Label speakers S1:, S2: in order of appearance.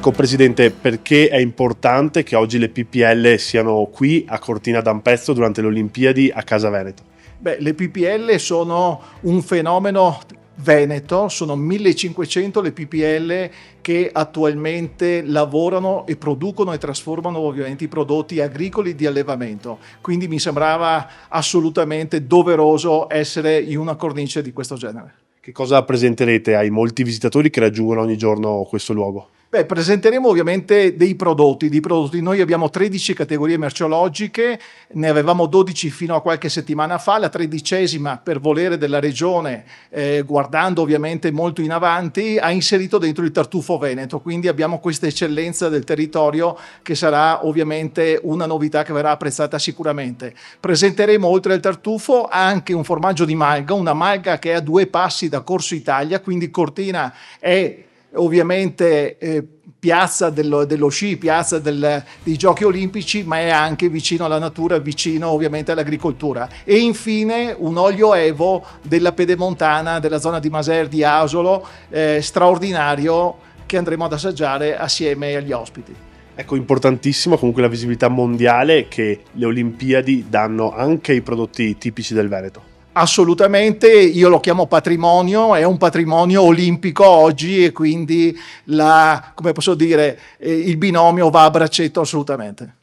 S1: Ecco Presidente, perché è importante che oggi le PPL siano qui a Cortina d'Ampezzo durante le Olimpiadi a Casa Veneto?
S2: Beh, le PPL sono un fenomeno veneto, sono 1500 le PPL che attualmente lavorano e producono e trasformano ovviamente i prodotti agricoli di allevamento, quindi mi sembrava assolutamente doveroso essere in una cornice di questo genere.
S1: Che cosa presenterete ai molti visitatori che raggiungono ogni giorno questo luogo?
S2: Beh, presenteremo ovviamente dei prodotti. Noi abbiamo 13 categorie merceologiche, ne avevamo 12 fino a qualche settimana fa, la 13ª per volere della regione, guardando ovviamente molto in avanti, ha inserito dentro il tartufo veneto, quindi abbiamo questa eccellenza del territorio che sarà ovviamente una novità che verrà apprezzata sicuramente. Presenteremo oltre al tartufo anche un formaggio di malga, una malga che è a 2 passi da Corso Italia, quindi Cortina è ovviamente piazza dello sci, piazza dei giochi olimpici, ma è anche vicino alla natura, vicino ovviamente all'agricoltura. E infine un olio Evo della Pedemontana, della zona di Maser di Asolo, straordinario, che andremo ad assaggiare assieme agli ospiti.
S1: Ecco, importantissimo comunque la visibilità mondiale che le Olimpiadi danno anche ai prodotti tipici del Veneto.
S2: Assolutamente, io lo chiamo patrimonio, è un patrimonio olimpico oggi e quindi come posso dire, il binomio va a braccetto assolutamente.